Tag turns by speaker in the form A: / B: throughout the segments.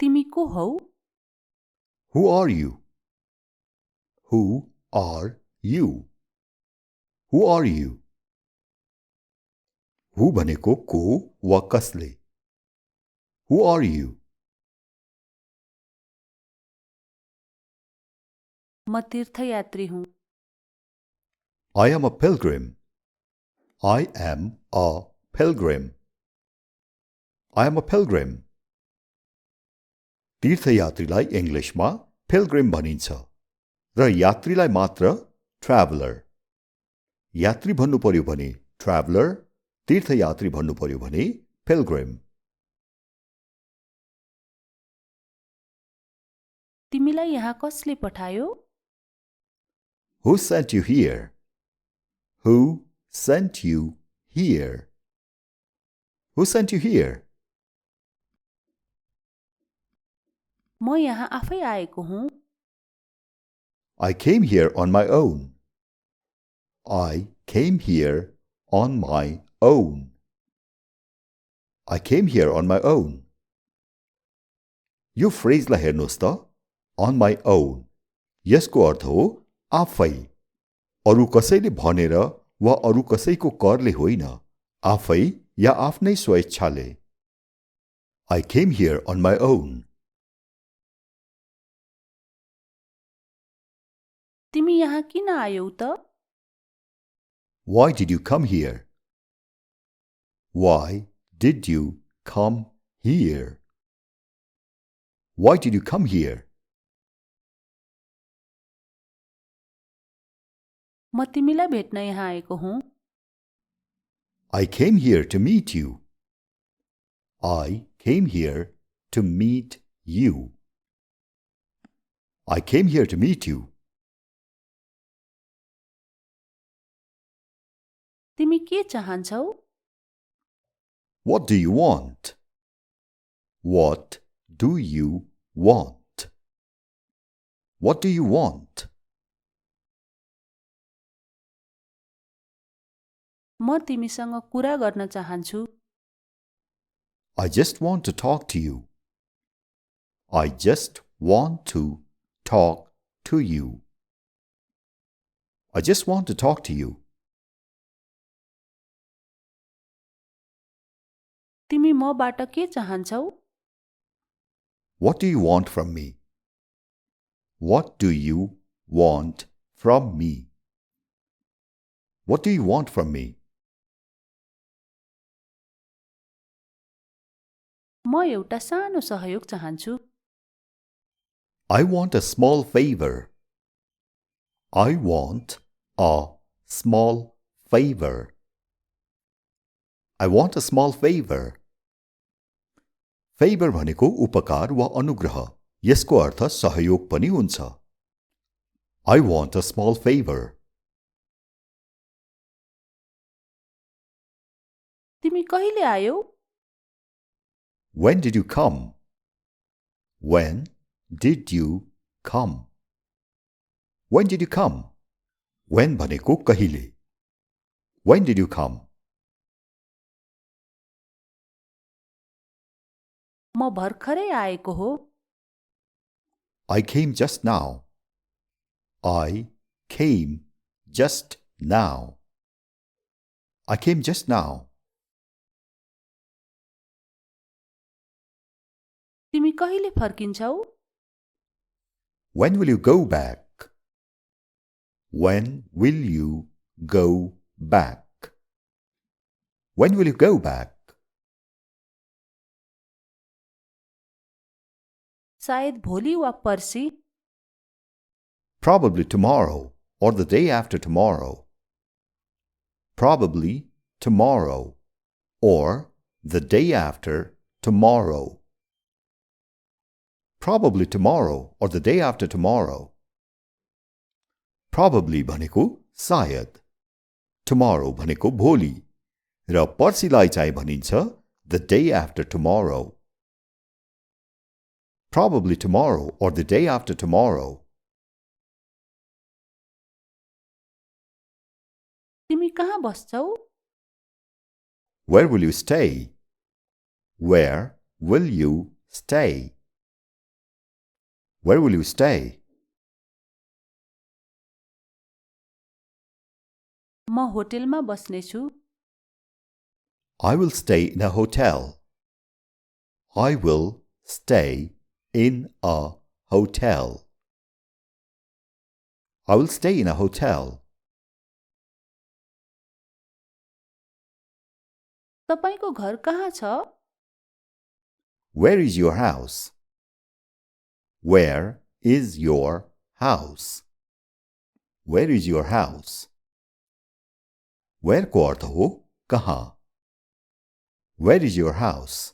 A: तिमी को हौ?
B: Who are you? Who are you? Who are you? Who भनेको को वा कसले. Who are you?
A: म तीर्थयात्री हुँ.
B: I am a pilgrim. I am a pilgrim. I am a pilgrim. तीर्थयात्रीलाई इंग्लिशमा pilgrim भनिन्छ र यात्रीलाई मात्र traveler. यात्री भन्नु पर्यो भने traveler, तीर्थयात्री भन्नु पर्यो भने pilgrim.
A: तिमीलाई यहाँ कसले पठायो?
B: Who sent you here? Who sent you here? Who sent you here?
A: म यहाँ आफै आएको हुँ.
B: I came here on my own. I came here on my own. I came here on my own. यो फ्रेजलाई हेर्नुहोस् त. On my own. यसको अर्थ हो आफै. अरु कसैले भनेर वा अरु कसैको करले होइन. आफै या आफ्नै स्वेच्छाले. I came here on my own.
A: तिमी यहाँ किन आयौ त?
B: Why did you come here? Why did you come here? Why did you come here?
A: म तिमीलाई भेट्न यहाँ आएको हुँ.
B: I came here to meet you. I came here to meet you. I came here to meet you.
A: तिमी के चाहन्छौ?
B: What do you want? What do you want? What do you want?
A: म तिमीसँग कुरा गर्न चाहन्छु.
B: I just want to talk to you. I just want to talk to you. I just want to talk to you.
A: तिमी मबाट के चाहन्छौ?
B: What do you want from me? What do you want from me? What do you want from me?
A: म एउटा सानो सहयोग चाहन्छु.
B: I want a small favor. I want a small favor. I want a small favor. Favor भनेको उपकार वा अनुग्रह. यसको अर्थ सहयोग पनि हुन्छ. I want a small favor.
A: तिमी कहिले आयौ?
B: When did you come? When did you come? When did you come? When भनेको कहिले. When did you come?
A: म भर्खरै आएको हो.
B: I came just now. I came just now. I came just now.
A: तिमी कहिले फर्किन्छौ?
B: When will you go back? When will you go back? When will you go back?
A: सायद भोलि वा पर्सि.
B: Probably tomorrow or the day after tomorrow. Probably tomorrow or the day after tomorrow. Probably tomorrow or the day after tomorrow. Probably भनेको सायद. Tomorrow भनेको भोलि. र पर्सिलाई चाहिँ भनिन्छ the day after tomorrow. Probably tomorrow or the day after tomorrow.
A: तिमी कहाँ बस्छौ?
B: Where will you stay? Where will you stay? Where will you stay?
A: म होटेलमा बस्नेछु
B: I will stay in a hotel. I will stay in a hotel. I will stay in a hotel.
A: तपाईको घर कहाँ छ
B: Where is your house? Where is your house? Where is your house? Where को अर्थ हो कहाँ. Where is your house?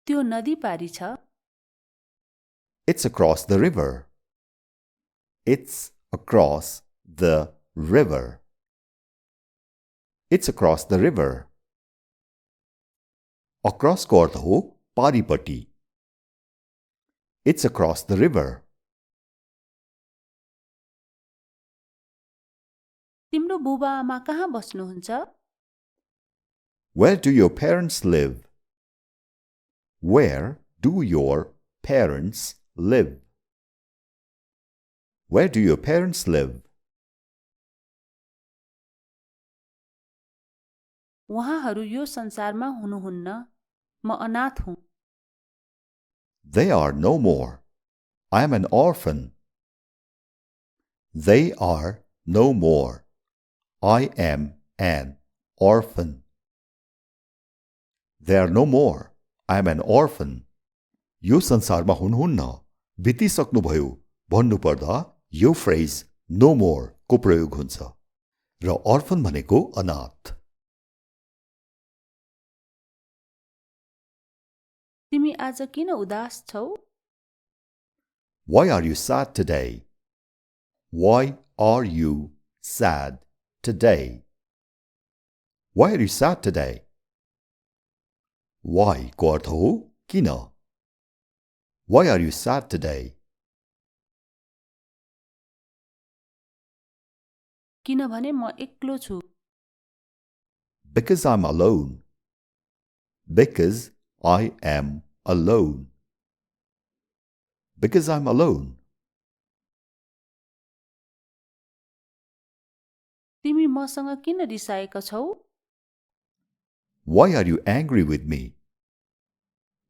A: त्यो नदी पारी छ
B: It's across the river. It's across the river. It's across the river. Across को अर्थ हो पारीपट्टि. It's across the river.
A: तिम्रो बुबा आमा कहाँ बस्नुहुन्छ
B: Where do your parents live? Where do your parents live? Where do your parents live?
A: उहाँहरू यो संसारमा हुनुहुन्न म अनाथ हुँ
B: They are no more. I am an orphan. They are no more. I am an orphan. They are no more. I am an orphan. यो संसारमा हुनुहुन्न बितिसक्नुभयो भन्नुपर्दा यो फ्रेज no more को प्रयोग हुन्छ र orphan भनेको अनाथ.
A: तिमी आज किन उदास छौ
B: Why are you sad today? Why are you sad today? Why are you sad today? Why को अर्थ हो किन. Why are you sad today?
A: किनभने म एक्लो छु
B: Because I'm alone. Because I am alone. Because I'm alone.
A: तिमी मसँग किन रिसाएका छौ
B: Why are you angry with me?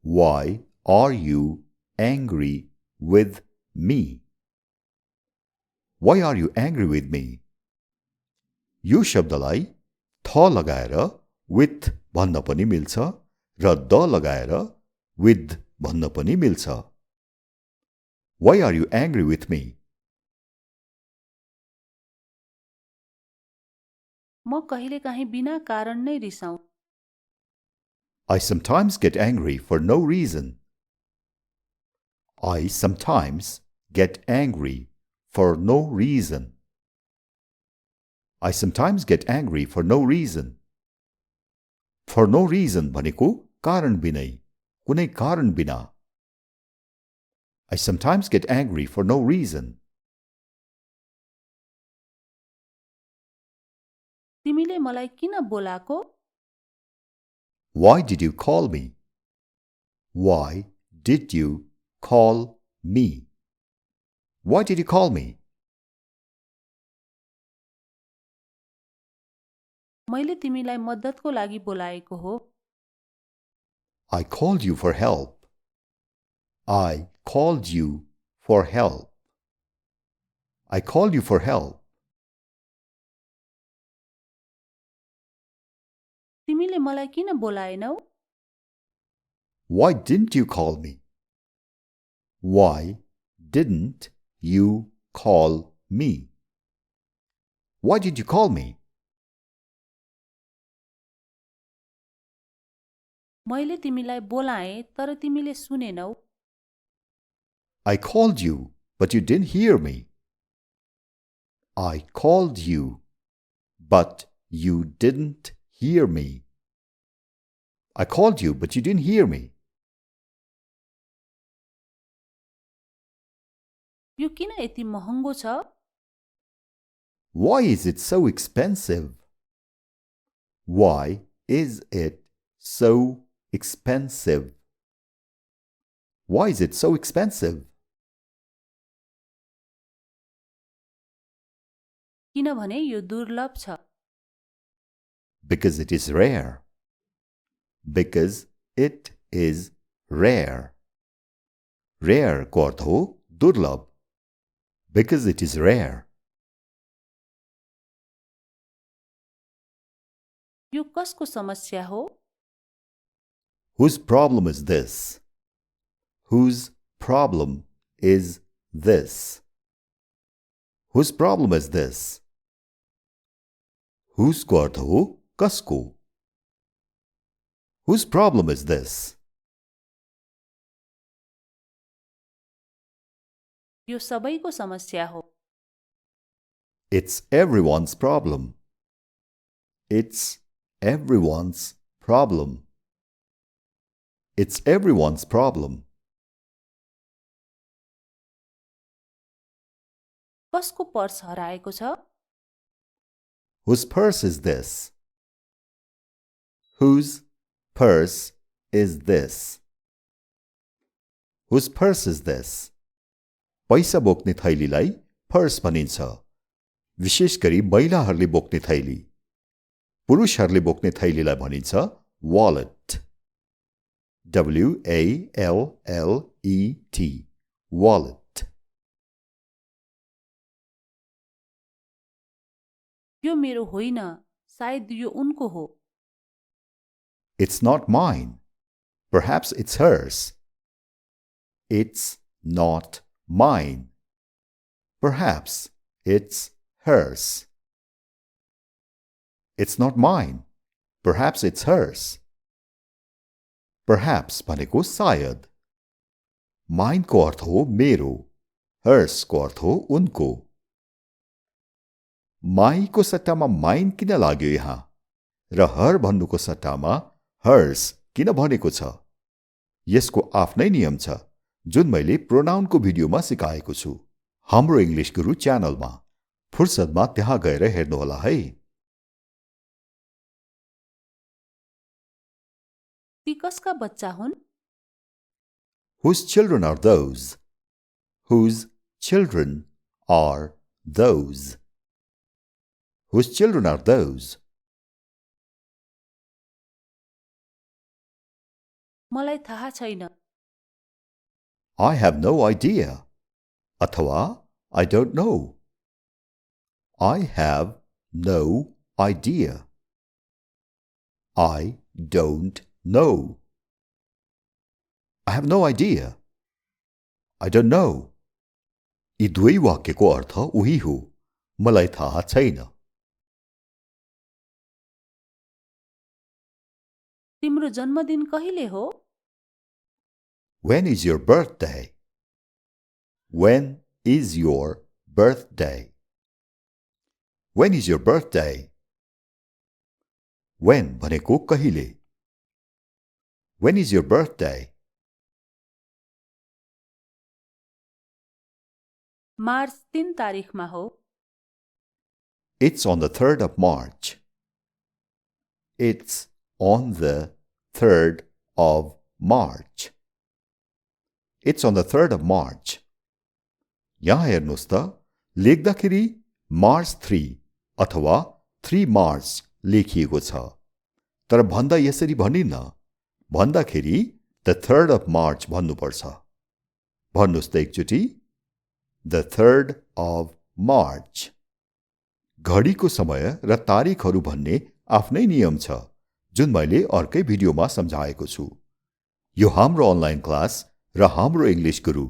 B: Why are you angry with me? Why are you angry with me? यो शब्दलाई थ लगाएर with भन्न पनि मिल्छ र द लगाएर with भन्न पनि मिल्छ. Why are you angry with me?
A: म कहिलेकाहीँ बिना कारण नै रिसाउँ
B: I sometimes get angry for no reason. I sometimes get angry for no reason. I sometimes get angry for no reason. For no reason भनेको कारण बिनै कुनै कारण बिना. I sometimes get angry for no reason.
A: तिमीले मलाई किन बोलाको
B: Why did you call me? Why did you call me? Why did you call me?
A: मैले तिमीलाई मद्दतको लागि बोलाएको हो
B: I called you for help. I called you for help. I called you for help.
A: तिमीले मलाई किन बोलाएनौ
B: Why didn't you call me? Why didn't you call me? Why did you call me?
A: मैले तिमीलाई बोलाएँ तर तिमीले सुनेनौ
B: I called you, but you didn't hear me. I called you, but you didn't hear me. I called you, but you didn't hear me.
A: यो किन यति महँगो छ
B: Why is it so expensive? Why is it so expensive? Why is it so expensive?
A: किनभने यो दुर्लभ छ
B: Because it is rare. Because it is rare. Rare को अर्थ हो दुर्लभ. Because it is rare.
A: यो कसको समस्या हो
B: Whose problem is this? Whose problem is this? Whose problem is this? Whose को अर्थ हो कसको. Whose problem is this?
A: यो सबैको समस्या हो
B: It's everyone's problem. It's everyone's problem. It's everyone's problem.
A: कसको पर्स हराएको छ
B: Whose purse is this? Whose purse is this? Whose purse is this? पैसा बोक्ने थैलीलाई पर्स भनिन्छ. विशेष गरी महिलाहरूले बोक्ने थैली. पुरुषहरूले बोक्ने थैलीलाई भनिन्छ wallet. W-A-L-L-E-T. Wallet.
A: यो मेरो होइन सायद यो उनको हो
B: It's not mine. Perhaps it's hers. It's not mine. Perhaps it's hers. It's not mine. Perhaps it's hers. Perhaps भनेको सायद. Mine को अर्थ हो मेरो. Hers को अर्थ हो उनको. माई को सट्टामा माइन किन लाग्यो यहाँ र हर भन्नुको सट्टामा हर्स किन भनेको छ. यसको आफ्नै नियम छ जुन मैले प्रोनाउनको भिडियोमा सिकाएको छु. हाम्रो इंग्लिश गुरु च्यानलमा. फुर्सदमा त्यहाँ गएर हेर्नुहोला है.
A: ती कसका बच्चा हुन्
B: Whose children are those? Whose children are those? Whose children are those?
A: मलाई थाहा छैन
B: I have no idea. अथवा I don't know. I have no idea. I don't know. I have no idea. I don't know. यी दुवै वाक्यको अर्थ उही हो. मलाई थाहा छैन.
A: तिम्रो जन्मदिन कहिले हो
B: When is your birthday? When is your birthday? When is your birthday? When भनेको कहिले. When is your birthday?
A: March 3 तारिखमा हो
B: It's on the 3rd of March. It's on the 3rd of March. It's on the 3rd of March. यहाँ हेर्नुहोस् त लेख्दाखेरि March 3 अथवा 3 March लेखिएको छ. तर भन्दा यसरी भनिन्न. भन्दाखेरि the 3rd of March भन्नुपर्छ. भन्नुहोस् त एकचोटि. The 3rd of March. घडीको समय र तारिखहरू भन्ने आफ्नै नियम छ जुन मैले अर्कै भिडियोमा सम्झाएको छु. यो हाम्रो अनलाइन क्लास र हाम्रो इंग्लिश गुरु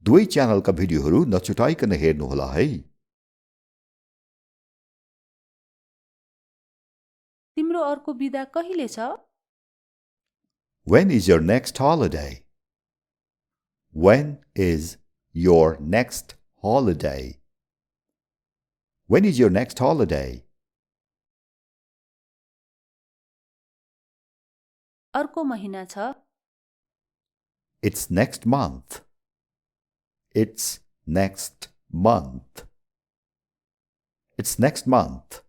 B: दुवै च्यानलका भिडियोहरू नछुटाइकन हेर्नुहोला है.
A: तिम्रो अर्को बिदा कहिले छ
B: When is your next holiday? When is your next holiday? When is your next holiday?
A: अर्को महिना छ
B: It's next month. It's next month. It's next month.